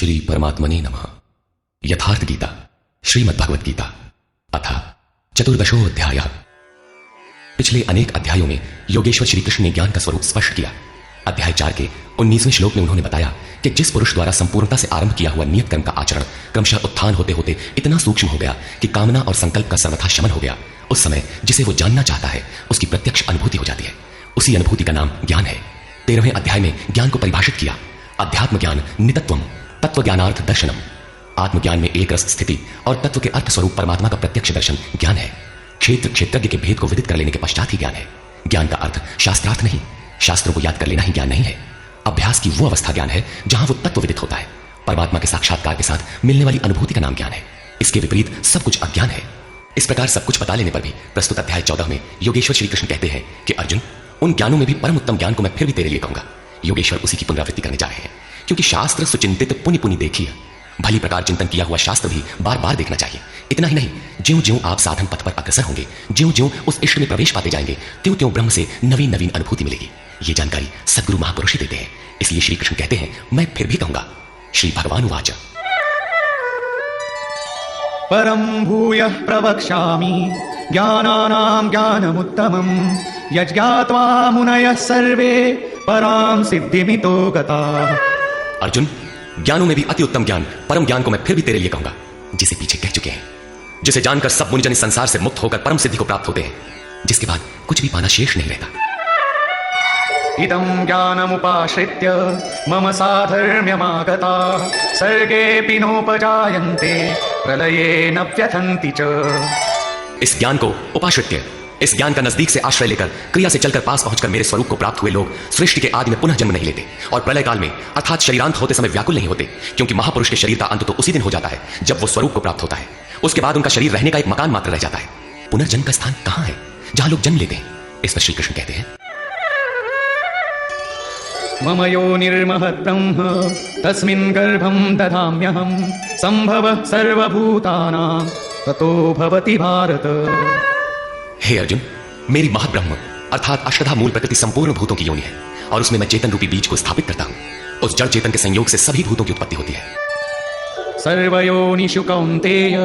श्री परमात्मने नमः। यथार्थ गीता श्रीमद्भगवत गीता अथ चतुर्दशोऽध्यायः। पिछले अनेक अध्यायों में योगेश्वर श्री कृष्ण ने ज्ञान का स्वरूप स्पष्ट किया। अध्याय 4 के 19वें श्लोक में उन्होंने बताया कि जिस पुरुष द्वारा संपूर्णता से आरंभ किया हुआ नियत कर्म का आचरण क्रमशः उत्थान होते होते इतना सूक्ष्म हो गया कि कामना और संकल्प का सर्वथा शमन हो गया, उस समय जिसे वो जानना चाहता है उसकी प्रत्यक्ष अनुभूति हो जाती है। उसी अनुभूति का नाम ज्ञान है। 13वें अध्याय में ज्ञान को परिभाषित किया। अध्यात्म ज्ञान नितत्वम तत्व ज्ञानार्थ दर्शनम। आत्मज्ञान में एक रस स्थिति और तत्व के अर्थ स्वरूप परमात्मा का प्रत्यक्ष दर्शन ज्ञान है। क्षेत्र क्षेत्रज्ञ के भेद को विदित कर लेने के पश्चात ही ज्ञान है। ज्ञान का अर्थ शास्त्रार्थ नहीं, शास्त्रों को याद कर लेना ही ज्ञान नहीं है। अभ्यास की वो अवस्था ज्ञान है जहां वो तत्व विदित होता है। परमात्मा के साक्षात्कार के साथ मिलने वाली अनुभूति का नाम ज्ञान है। इसके विपरीत सब कुछ अज्ञान है। इस प्रकार सब कुछ बता लेने पर भी प्रस्तुत अध्याय 14 में योगेश्वर श्री कृष्ण कहते हैं कि अर्जुन, उन ज्ञानों में भी परम उत्तम ज्ञान को मैं फिर भी तेरे लिए कहूंगा। योगेश्वर उसी की पुनरावृत्ति करने जा रहे हैं, क्योंकि शास्त्र सुचिंतित पुनि पुनि देखिए। भली प्रकार चिंतन किया हुआ शास्त्र भी बार बार देखना चाहिए। इतना ही नहीं, ज्यों ज्यों आप साधन पथ पर अग्रसर होंगे, ज्यों ज्यों उस इष्ट में प्रवेश पाते जाएंगे, त्यों त्यों ब्रह्म से नवीन नवीन अनुभूति मिलेगी। ये जानकारी सद्गुरु महापुरुष ही देते हैं। इसलिए श्री कृष्ण कहते हैं, मैं फिर भी कहूंगा। श्री भगवान उवाच परम भूयः प्रवक्ष्यामि ज्ञानानां ज्ञानमुत्तमं यज्ञात्वा मुनयः सर्वे परां सिद्धिमितो गताः। अर्जुन, ज्ञानों में भी अति उत्तम ज्ञान परम ज्ञान को मैं फिर भी तेरे लिए कहूंगा, जिसे पीछे कह चुके हैं, जिसे जानकर सब मुनिजन इस संसार से मुक्त होकर परम सिद्धि को प्राप्त होते हैं, जिसके बाद कुछ भी पाना शेष नहीं रहता। इदं ज्ञानमुपाश्रित्य मम साधर्म्यमागताः सर्गेऽपि नोपजायन्ते प्रलये न व्यथन्ति च। इस ज्ञान को उपाश्रित्य, इस ज्ञान का नजदीक से आश्रय लेकर क्रिया से चलकर पास पहुंचकर मेरे स्वरूप को प्राप्त हुए लोग सृष्टि के आदि में पुनः जन्म नहीं लेते और प्रलय काल में अर्थात शरीरांत होते समय व्याकुल नहीं होते, क्योंकि महापुरुष के शरीर का अंत तो उसी दिन हो जाता है जब वो स्वरूप को प्राप्त होता है। उसके बाद उनका शरीर रहने का एक मकान मात्र रह जाता है। पुनर्जन्म का स्थान कहां है जहां लोग जन्म लेते हैं? इस पर श्री कृष्ण कहते हैं, मम योनिर्महद् ब्रह्म तस्मिन् गर्भं दधाम्यहं संभवः सर्वभूतानां ततो भवति भारत। हे अर्जुन, मेरी महत् ब्रह्म अर्थात अष्टधा मूल प्रकृति संपूर्ण भूतों की योनि है और उसमें मैं चेतन रूपी बीज को स्थापित करता हूं। उस जड़ चेतन के संयोग से सभी भूतों की उत्पत्ति होती है। सर्वयोनिषु कौन्तेय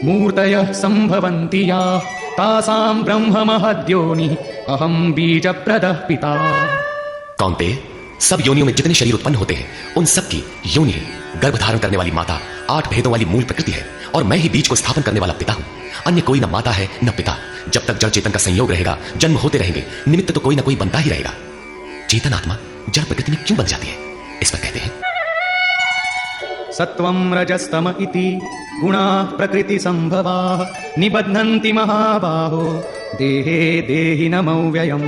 मूर्तयः संभवन्ति याः तासां ब्रह्म महद्योनिः अहं बीजप्रदः पिता। कौन्तेय, सब योनियों में जितने शरीर उत्पन्न होते हैं उन सब की योनि गर्भ धारण करने वाली माता 8 भेदों वाली मूल प्रकृति है और मैं ही बीज को स्थापन करने वाला पिता हूं। अन्य कोई न माता है न पिता। जब तक जड़ चेतन का संयोग रहेगा जन्म होते रहेंगे, निमित्त तो कोई ना कोई बनता ही रहेगा। चेतन आत्मा जड़ प्रकृति में क्यों बन जाती है? इस पर कहते हैं, सत्वं रजस्तम इति गुणाः प्रकृति संभवाः निबध्नन्ति महाबाहो देहे देहिनमो व्ययम्।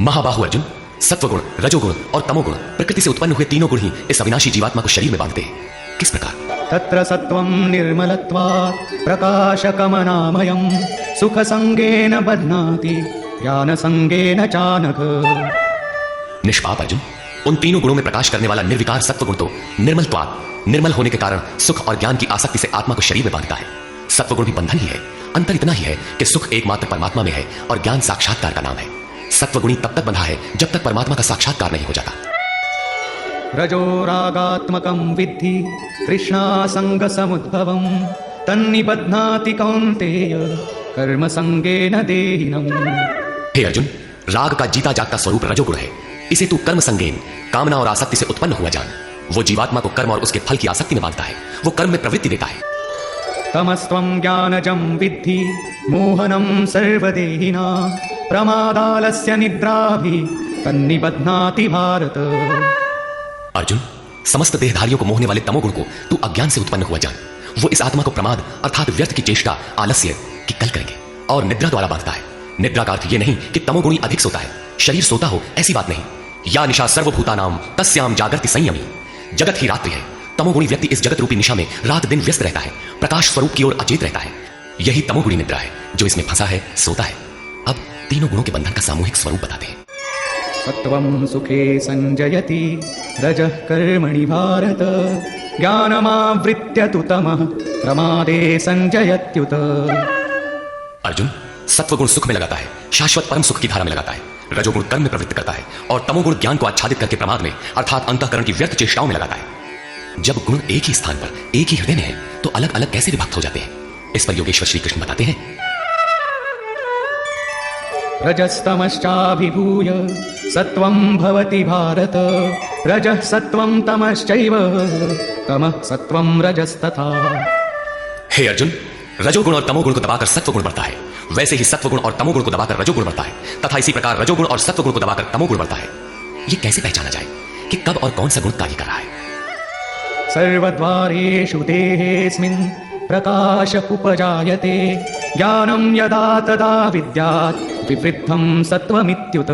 महाबाहु अर्जुन, सत्वगुण, रजोगुण और तमोगुण प्रकृति से उत्पन्न हुए तीनों गुण ही इस अविनाशी जीवात्मा को शरीर में बांधते हैं। किस प्रकार? तत्र सत्वं निर्मलत्वात् प्रकाशकमनामयं सुखसंगेन बध्नाति ज्ञानसंगेन चानघ। निष्पाप अर्जुन, उन तीनों गुणों में प्रकाश करने वाला निर्विकार सत्वगुण तो निर्मल होने के कारण सुख और ज्ञान की आसक्ति से आत्मा को शरीर में बांधता है। सत्वगुण भी बंधन ही है। अंतर इतना ही है कि सुख एकमात्र परमात्मा में है और ज्ञान साक्षात्कार का नाम है। सत्वगुणी तब तक बंधा है जब तक परमात्मा का साक्षात्कार नहीं हो जाता। रजो रागात्मकं विद्धि तृष्णा संग समुद्भवं तन्निबध्नाति कौन्तेय कर्म संगेन देहिनम्। हे अर्जुन, राग का जीता जागता स्वरूप रजोगुण है। इसे तू कर्म संगेन, कामना और आसक्ति से उत्पन्न हुआ जान। वो जीवात्मा को कर्म और उसके फल की आसक्ति में बांधता है। वो कर्म में प्रवृत्ति देता है। तमस्त्वं ज्ञानजं विद्धि मोहनं सर्वदेहिना प्रमादालस्य निद्राभि तन्निबध्नाति भारत। अर्जुन, समस्त देहधारियों को मोहने वाले तमोगुण को तू अज्ञान से उत्पन्न हुआ जान। वो इस आत्मा को प्रमाद अर्थात व्यर्थ की चेष्टा, आलस्य की कल करेंगे और निद्रा द्वारा बांधता है। निद्रा का अर्थ ये नहीं कि तमोगुणी अधिक सोता है, शरीर सोता हो, ऐसी बात नहीं। या निशा सर्वभूतानां तस्याम जागर्ति संयमी। जगत ही रात्रि है। तमोगुणी व्यक्ति इस जगत रूपी निशा में रात दिन व्यस्त रहता है, प्रकाश स्वरूप की ओर अचेत रहता है। यही तमोगुणी निद्रा है। जो इसमें फंसा है सोता है। अब तीनों गुणों के बंधन का सामूहिक स्वरूप बताते हैं। सत्वं सुखे संजयति रजः कर्मणि भारत ज्ञानमावृत्य तु तमः प्रमादे संजयत्युत। अर्जुन, सत्वगुण सुख में लगाता है, शाश्वत परम सुख की धारा में लगाता है। रजोगुण कर्म में प्रवृत्त करता है और तमोगुण ज्ञान को आच्छादित करके प्रमाद में अर्थात अंतःकरण की व्यर्थ चेष्टाओं में लगाता है। जब गुण एक ही स्थान पर एक ही हृदय में है तो अलग अलग कैसे विभक्त हो जाते हैं? इस पर योगेश्वर श्री कृष्ण बताते हैं, रजस्तमश्चाभिभूय सत्वं भवति भारत, रजः सत्वं तमश्चैव तमः सत्वं रजस्तथा। हे अर्जुन, रजोगुण और तमोगुण को दबाकर सत्वगुण बढ़ता है, वैसे ही सत्वगुण और तमोगुण को दबाकर रजोगुण बढ़ता है, तथा इसी प्रकार रजोगुण और सत्वगुण को दबाकर तमोगुण बढ़ता है। ये कैसे पहचाना जाए कि कब और कौन सा गुण कार्य कर रहा है? सर्वद्वारेषु देहेऽस्मिन् प्रकाश उपजायते, ज्ञानं यदा तदा विद्यात् विवृद्धं सत्वमित्युत।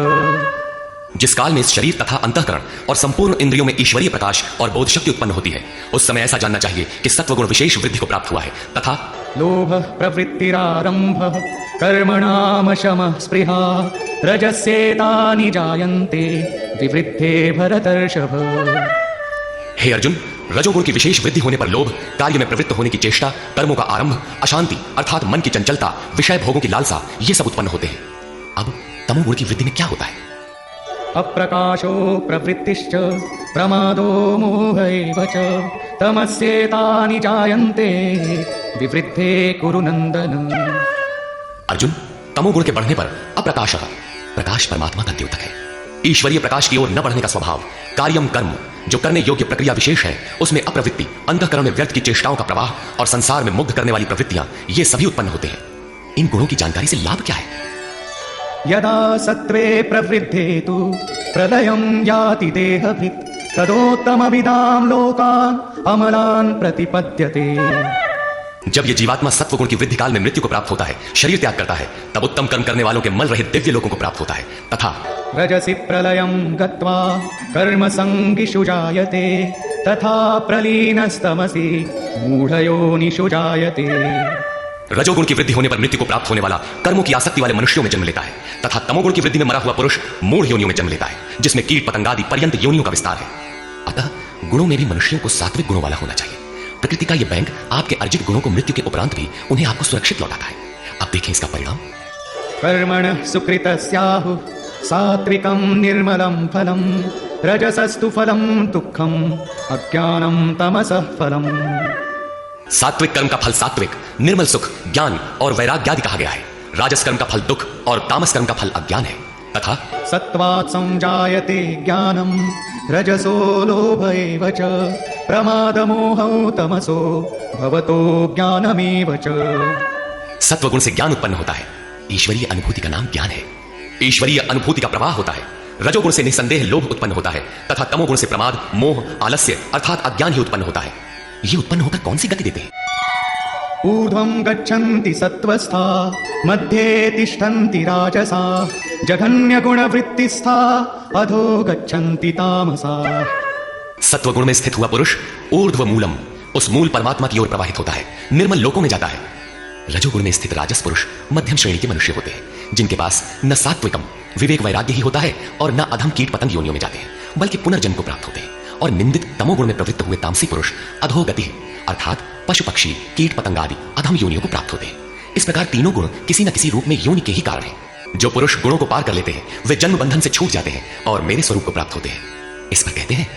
जिस काल में इस शरीर तथा अंतःकरण और संपूर्ण इंद्रियों में ईश्वरीय प्रकाश और बोध शक्ति उत्पन्न होती है, उस समय ऐसा जानना चाहिए कि सत्वगुण विशेष वृद्धि को प्राप्त हुआ है, तथा लोभः प्रवृत्तिरारम्भः कर्मणां शमः स्पृहा, रजस्येतानि जायन्ते विवृद्धे भरतर्षभ। हे अर्जुन, रजोगुण की विशेष वृद्धि होने पर लोभ, कार्य में प्रवृत्त होने की चेष्टा, कर्मों का आरंभ, अशांति अर्थात मन की चंचलता, विषय भोगों की लालसा, ये सब उत्पन्न होते हैं। अब तमोगुण की वृद्धि में क्या होता है? अप्रकाशो प्रवृत्तिश्च प्रमादो मोह एव च, तमस्येतानि जायन्ते विवृद्धे कुरु नन्दन। अर्जुन, तमोगुण के बढ़ने पर अप्रकाश, प्रकाश परमात्मा का द्योतक है, ईश्वरीय प्रकाश की ओर न बढ़ने का स्वभाव, कार्यम कर्म जो करने योग्य प्रक्रिया विशेष है उसमें अप्रवृत्ति, अंतःकरण में व्यर्थ की चेष्टाओं का प्रवाह और संसार में मुग्ध करने वाली प्रवृत्तियां, ये सभी उत्पन्न होते हैं। इन गुणों की जानकारी से लाभ क्या है? यदा सत्त्वे प्रवृद्धे तु प्रलयं याति देहभृत्, तदोत्तमविदां लोकान् अमलान् प्रतिपद्यते। जब ये जीवात्मा सत्व गुण की वृद्धि काल में मृत्यु को प्राप्त होता है, शरीर त्याग करता है, तब उत्तम कर्म करने वालों के मल रहित दिव्य लोकों को प्राप्त होता है, तथा रजसि प्रलयं गत्वा कर्मसंगिषु जायते, तथा प्रलीनस्तमसि मूढयोनिषु जायते। रजोगुण की वृद्धि होने पर मृत्यु को प्राप्त होने वाला कर्मों की आसक्ति वाले मनुष्यों में जन्म लेता है, तथा तमोगुण की वृद्धि में मरा हुआ पुरुष मूढ़ योनियों में जन्म लेता है, जिसमें कीट पतंगादि पर्यंत योनियों का विस्तार है। अतः गुणों में भी मनुष्यों को सात्विक गुणों वाला होना चाहिए। प्रकृति का यह बैंक आपके अर्जित गुणों को मृत्यु के उपरांत भी उन्हें आपको सुरक्षित लौटाता है। अब देखें इसका परिणाम। कर्मणः सुकृतस्याहुः सात्विकं निर्मलं फलं, रजसस्तु फलं दुःखं अज्ञानं तमसः फलम्। सात्विक कर्म का फल सात्विक, निर्मल सुख, ज्ञान और वैराग्य आदि कहा गया है। राजस कर्म का फल दुख और तामस कर्म का फल अज्ञान है, तथा सत्त्वात् संजायते ज्ञानं रजसो लोभ एव च, प्रमादमोहौ तमसो भवतो ज्ञानमेव च। सत्व गुण से ज्ञान उत्पन्न होता है, ईश्वरीय अनुभूति का नाम ज्ञान है। ईश्वरीय अनुभूति का प्रवाह होता है। रजोगुण से निसंदेह लोभ उत्पन्न होता है, तथा तमोगुण से प्रमाद, मोह, आलस्य अर्थात अज्ञान ही उत्पन्न होता है। ये उत्पन्न होकर कौन सी गति देते हैं? ऊर्ध्वं गच्छन्ति सत्त्वस्था, मध्ये तिष्ठन्ति राजसा, जघन्यगुणवृत्तिस्था अधो गच्छन्ति तामसा। सत्वगुण में स्थित हुआ पुरुष ऊर्ध्व मूलम, उस मूल परमात्मा की ओर प्रवाहित होता है, निर्मल लोकों में जाता है। रजोगुण में स्थित राजस पुरुष मध्यम श्रेणी के मनुष्य होते हैं, जिनके पास न सात्विकम विवेक वैराग्य ही होता है और न अधम कीट पतंग योनियों में जाते हैं, बल्कि पुनर्जन्म को प्राप्त होते हैं। और निंदित तमोगुण में प्रवृत्त हुए तामसी पुरुष अधोगति अर्थात पशु पक्षी, कीट पतंग आदि अधम योनियों को प्राप्त होते हैं। इस प्रकार तीनों गुण किसी न किसी रूप में योनि के ही कारण हैं। जो पुरुष गुणों को पार कर लेते हैं वे जन्म बंधन से छूट जाते हैं और मेरे स्वरूप को प्राप्त होते हैं। इस पर कहते हैं,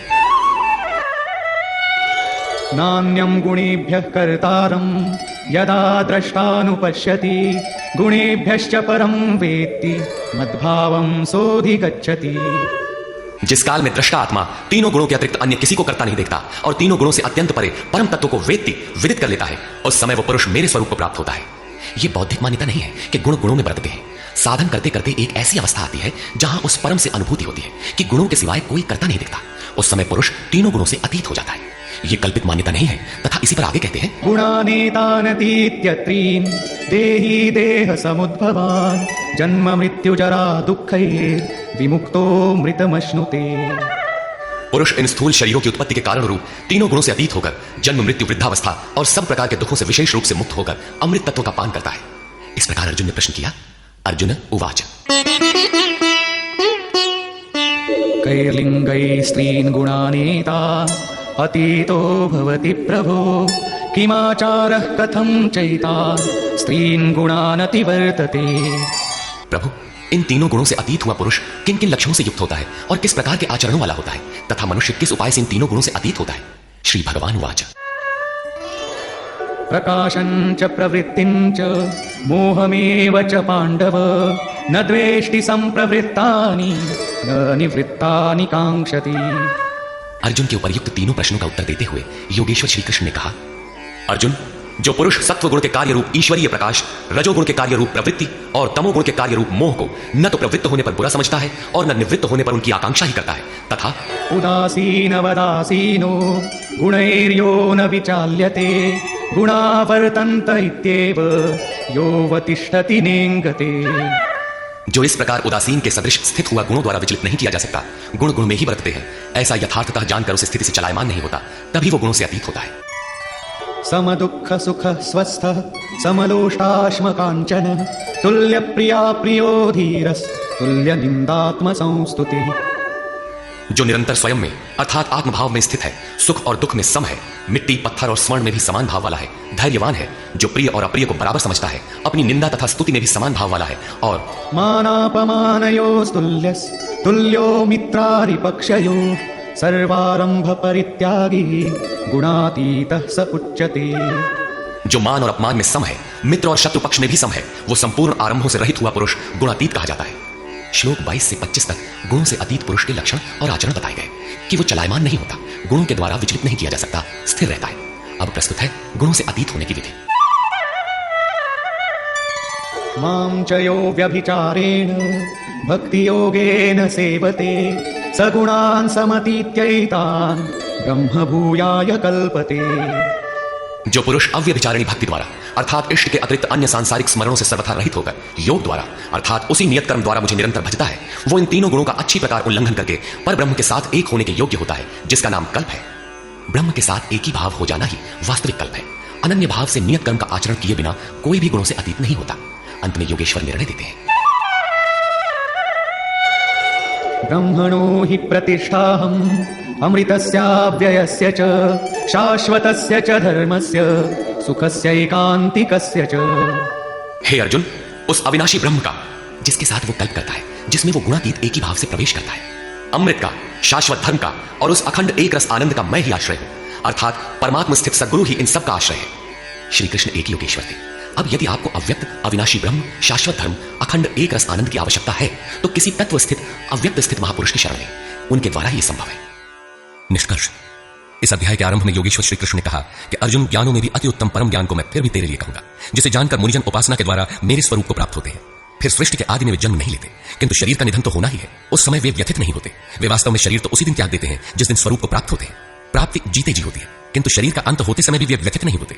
नान्यं गुणेभ्यः कर्तारं यदा द्रष्टानुपश्यति, गुणेभ्यश्च परं वेत्ति मद्भावं सोऽधिगच्छति। जिस काल में दृष्टा आत्मा तीनों गुणों के अतिरिक्त अन्य किसी को करता नहीं देखता और तीनों गुणों से अत्यंत परे परम तत्व को वेत्ति विदित कर लेता है, उस समय वह पुरुष मेरे स्वरूप को प्राप्त होता है। यह बौद्धिक मान्यता नहीं है कि गुण गुणों में बरतते हैं। साधन करते करते एक ऐसी अवस्था आती है जहां उस परम से अनुभूति होती है कि गुणों के सिवाय कोई करता नहीं दिखता। उस समय पुरुष तीनों गुणों से अतीत हो जाता है। यह कल्पित मान्यता नहीं है, तथा इसी पर आगे कहते हैं, गुणानेतानतीत्यत्रीन् देही देह समुद्भवान्, जन्म मृत्यु जरा दुःखैः विमुक्तो मृतमश्नुते। पुरुष इन स्थूल शरीरों की उत्पत्ति के कारण रूप तीनों गुणों से अतीत होकर जन्म मृत्यु वृद्धावस्था और सब प्रकार के दुखों से विशेष रूप से मुक्त होकर अमृत तत्व का पान करता है। इस प्रकार अर्जुन ने प्रश्न किया। अर्जुन उवाच, कैर्लिङ्गैः स्त्रीन् गुणानेता अतीतो भवति प्रभो, किमाचारः कथं चैतान् स्त्रीन् गुणानतिवर्तते। प्रभु, इन तीनों गुणों से अतीत हुआ पुरुष किन किन लक्षणों से युक्त होता है और किस प्रकार के आचरणों वाला होता है, तथा मनुष्य किस उपाय से इन तीनों गुणों से अतीत होता है? श्री भगवान वाच। प्रकाशं च प्रवृत्तिं च मोहमेव च पाण्डव न द्वेष्टि संप्रवृत्तानि न निवृत्तानि कांक्षति। अर्जुन के उपर्युक्त तीनों प्रश्नों का उत्तर देते हुए योगेश्वर श्री कृष्ण ने कहा, अर्जुन, जो पुरुष सत्व गुण के कार्य रूप ईश्वरीय प्रकाश, रजोगुण के कार्य रूप प्रवृत्ति और तमोगुण के कार्य रूप मोह को न तो प्रवृत्त होने पर बुरा समझता है और न निवृत्त होने पर उनकी आकांक्षा ही करता है, तथा उदासीनवदासीनो गुणैर्यो न विचाल्यते गुणा वर्तन्त इत्येव योऽवतिष्ठति नेङ्गते। जो इस प्रकार उदासीन के सदृश स्थित हुआ गुणों द्वारा विचलित नहीं किया जा सकता, गुण गुण में ही बरतते हैं, ऐसा यथार्थतः जानकर उस स्थिति से चलायमान नहीं होता, तभी वो गुणों से अतीत होता है। समदुःख सुख स्वस्थ समलोष्टाश्म काञ्चन तुल्य प्रिया प्रियो धीरस् तुल्य निंदात्म संस्तुति। जो निरंतर स्वयं में अर्थात आत्मभाव में स्थित है, सुख और दुख में सम है, मिट्टी पत्थर और स्वर्ण में भी समान भाव वाला है, धैर्यवान है, जो प्रिय और अप्रिय को बराबर समझता है, अपनी निंदा तथा स्तुति में भी समान भाव वाला है, और मानापमानयोस्तुल्यस् तुल्यो मित्रारिपक्षयो सर्वारंभ परित्यागी गुणातीतः स उच्यते। जो मान और अपमान में सम है, मित्र और शत्रु पक्ष में भी सम है, वो संपूर्ण आरंभों से रहित हुआ पुरुष गुणातीत कहा जाता है। श्लोक 22 से 25 तक गुणों से अतीत पुरुष के लक्षण और आचरण बताए गए कि वो चलायमान नहीं होता, गुणों के द्वारा विचलित नहीं किया जा सकता, स्थिर रहता है। अब प्रस्तुत है गुणों से अतीत होने की विधि। मां च यो व्यभिचारेण भक्ति योगेन सेवते सगुणान् समतीत्यैतान् ब्रह्म भूयाय कल्पते। जो पुरुष अव्यभिचारिणी भक्ति द्वारा अर्थात इष्ट के अतिरिक्त अन्य सांसारिक स्मरणों से सर्वथा रहित होकर योग द्वारा अर्थात उसी नियत कर्म द्वारा मुझे निरंतर भजता है, वो इन तीनों गुणों का अच्छी प्रकार उल्लंघन करके पर ब्रह्म के साथ एक होने के योग्य होता है, जिसका नाम कल्प है। ब्रह्म के साथ एक ही भाव हो जाना ही वास्तविक कल्प है। अनन्य भाव से नियत कर्म का आचरण किए बिना कोई भी गुणों से अतीत नहीं होता। अंत में योगेश्वर निर्णय देते हैं, ब्रह्मणो हि प्रतिष्ठाहम् अमृतस्याव्ययस्य च शाश्वतस्य च धर्मस्य सुखस्यैकान्तिकस्य च। हे अर्जुन, उस अविनाशी ब्रह्म का जिसके साथ वो कल्प करता है, जिसमें वो गुणातीत एक ही भाव से प्रवेश करता है, अमृत का, शाश्वत धर्म का और उस अखंड एक रस आनंद का मैं ही आश्रय हूं, अर्थात परमात्मा स्थित सद्गुरु ही इन सब का आश्रय है। श्री कृष्ण एक योगेश्वर थे। अब यदि आपको अव्यक्त अविनाशी ब्रह्म, शाश्वत धर्म, अखंड एक रस आनंद की आवश्यकता है तो किसी तत्व स्थित अव्यक्त स्थित महापुरुष की शरण लें, उनके द्वारा ही संभव है। निष्कर्ष, इस अध्याय के आरंभ में योगेश्वर श्री कृष्ण ने कहा कि अर्जुन, ज्ञानों में भी अति उत्तम परम ज्ञान को मैं फिर भी तेरे लिए कहूंगा, जिसे जानकर मुनिजन उपासना के द्वारा मेरे स्वरूप को प्राप्त होते हैं। फिर सृष्टि के आदि में वे जन्म नहीं लेते, किंतु शरीर का निधन तो होना ही है। उस समय वे व्यथित नहीं होते। वे वास्तव में शरीर तो उसी दिन त्याग देते हैं जिस दिन स्वरूप को प्राप्त होते हैं। प्राप्ति जीते जी होती है, किंतु शरीर का अंत होते समय भी वे व्यथित नहीं होते।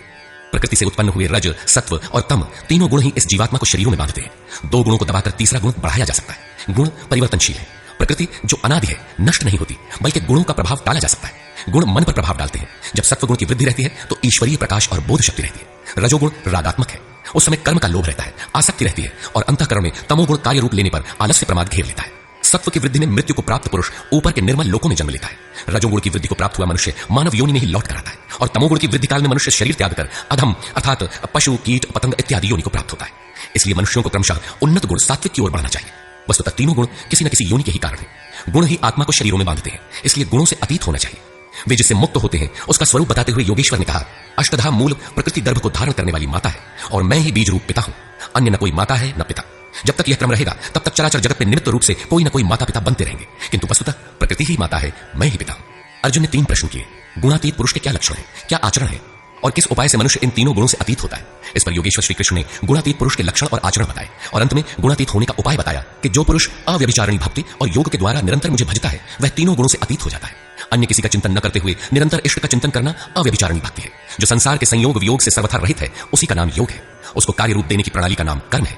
प्रकृति से उत्पन्न हुए रज, सत्व और तम तीनों गुण ही इस जीवात्मा को शरीरों में बांधते हैं। दो गुणों को दबाकर तीसरा गुण बढ़ाया जा सकता है। गुण परिवर्तनशील है। प्रकृति जो अनादि है, नष्ट नहीं होती, बल्कि गुणों का प्रभाव टाला जा सकता है। गुण मन पर प्रभाव डालते हैं। जब सत्व गुण की वृद्धि रहती है तो ईश्वरीय प्रकाश और बोध शक्ति रहती है। रजोगुण रागात्मक है, उस समय कर्म का लोभ रहता है, आसक्ति रहती है, और अंतःकरण में तमोगुण कार्य रूप लेने पर आलस्य प्रमाद घेर लेता है। सत्व की वृद्धि में मृत्यु को प्राप्त पुरुष ऊपर के निर्मल लोकों में जन्म लेता है। रजोगुण की वृद्धि को प्राप्त हुआ मनुष्य मानव योनि में ही लौट कर आता है, और तमोगुण की वृद्धि काल में मनुष्य शरीर त्याग कर अधम अर्थात पशु, कीट, पतंग इत्यादि योनि को प्राप्त होता है। इसलिए मनुष्यों को क्रमशः उन्नत गुण सात्विक की ओर बढ़ना चाहिए। वस्तुतः तीनों गुण किसी न किसी योनि के ही कारण है। गुण ही आत्मा को शरीरों में बांधते हैं, इसलिए गुणों से अतीत होना चाहिए। वे जिससे मुक्त होते हैं उसका स्वरूप बताते हुए योगेश्वर ने कहा, अष्टधा मूल प्रकृति गर्भ को धारण करने वाली माता है, और मैं ही बीज रूप पिता हूं। अन्य न कोई माता है न पिता। जब तक यह क्रम रहेगा तब तक चराचर जगत में निमित्त रूप से कोई न कोई माता पिता बनते रहेंगे, किंतु वस्तुतः प्रकृति ही माता है, मैं ही पिता हूं। अर्जुन ने 3 प्रश्न किए। गुणातीत पुरुष के क्या लक्षण है, क्या आचरण है, और किस उपाय से मनुष्य इन तीनों गुणों से अतीत होता है। इस पर योगेश्वर श्री कृष्ण ने गुणातीत पुरुष के लक्षण और आचरण बताए, और अंत में गुणातीत होने का उपाय बताया कि जो पुरुष अव्यभिचारिणी भक्ति और योग के द्वारा निरंतर मुझे भजता है, वह तीनों गुणों से अतीत हो जाता है। अन्य किसी का चिंतन न करते हुए निरंतर इष्ट का चिंतन करना अव्यभिचारिणी भक्ति है। जो संसार के संयोग वियोग से सर्वथा रहित है, उसी का नाम योग है। उसको कार्य रूप देने की प्रणाली का नाम कर्म है।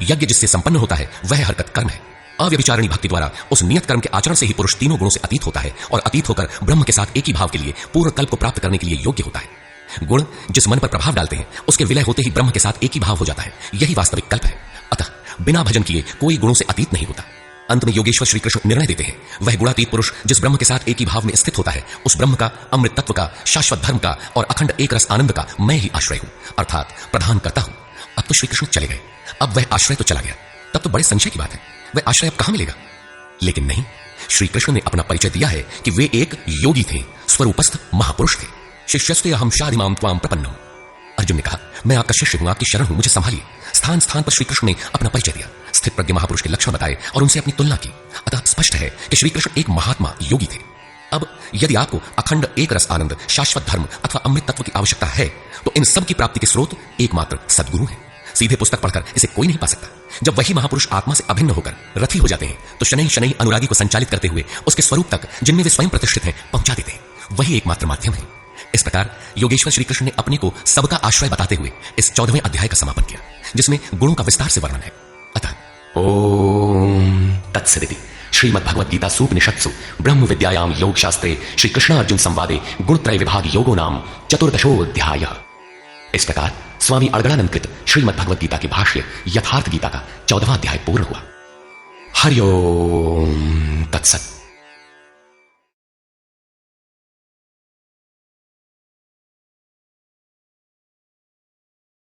यज्ञ जिससे संपन्न होता है वह हरकत कर्म है। अव्यभिचारिणी भक्ति द्वारा उस नियत कर्म के आचरण से ही पुरुष तीनों गुणों से अतीत होता है, और अतीत होकर ब्रह्म के साथ एक ही भाव के लिए पूर्ण कल्प को प्राप्त करने के लिए योग्य होता है। गुण जिस मन पर प्रभाव डालते हैं उसके विलय होते ही ब्रह्म के साथ एक ही भाव हो जाता है। यही वास्तविक कल्प है। अतः बिना भजन किए कोई गुणों से अतीत नहीं होता। अंत में योगेश्वर श्री कृष्ण निर्णय देते हैं, वह गुणातीत पुरुष जिस ब्रह्म के साथ एक ही भाव में स्थित होता है, उस ब्रह्म का, अमृत तत्व का, शाश्वत धर्म का और अखंड एक रस आनंद का मैं ही आश्रय हूं, अर्थात प्रधान करता हूं। अब तो श्री कृष्ण चले गए, अब वह आश्रय तो चला गया, तब तो बड़े संशय की बात है, वह आश्रय अब कहां मिलेगा। लेकिन नहीं, श्री कृष्ण ने अपना परिचय दिया है कि वे एक योगी थे, स्वरूपस्थ महापुरुष थे। शिष्यस्ते अहम शादिमाम त्वाम प्रपन्नम। अर्जुन ने कहा, मैं आपका शिष्य हूं, आपकी शरण हूं, मुझे संभालिए। स्थान स्थान पर श्री कृष्ण ने अपना परिचय दिया, स्थित प्रज्ञ महापुरुष के लक्षण बताए और उनसे अपनी तुलना की। अतः स्पष्ट है कि श्री कृष्ण एक महात्मा योगी थे। अब यदि आपको अखंड एक रस आनंद, शाश्वत धर्म अथवा अमृत तत्व की आवश्यकता है तो इन सब की प्राप्ति के स्रोत एकमात्र सद्गुरु हैं। सीधे पुस्तक पढ़कर इसे कोई नहीं पा सकता। जब वही महापुरुष आत्मा से अभिन्न होकर रथी हो जाते हैं तो शनै शनै अनुरागी को संचालित करते हुए उसके स्वरूप तक, जिनमें वे स्वयं प्रतिष्ठित हैं, पहुंचा देते हैं। वही एकमात्र माध्यम है। इस प्रकार योगेश्वर श्री कृष्ण ने अपने को सबका आश्रय बताते हुए इस 14वें अध्याय का समापन किया, जिसमें गुणों का विस्तार से वर्णन है। अतः ओम तत्सदिति श्रीमद्भगवद्गीता सूपनिषत्सु ब्रह्म विद्यायां योग शास्त्रे श्री कृष्ण अर्जुन संवादे गुणत्रय विभाग योगो नाम 14वाध्यायः। इस प्रकार स्वामी अड़गड़ानंद कृत श्रीमद्भगवद्गीता के भाष्य यथार्थ गीता का 14वां अध्याय पूर्ण हुआ। हरि ओम तत्सत।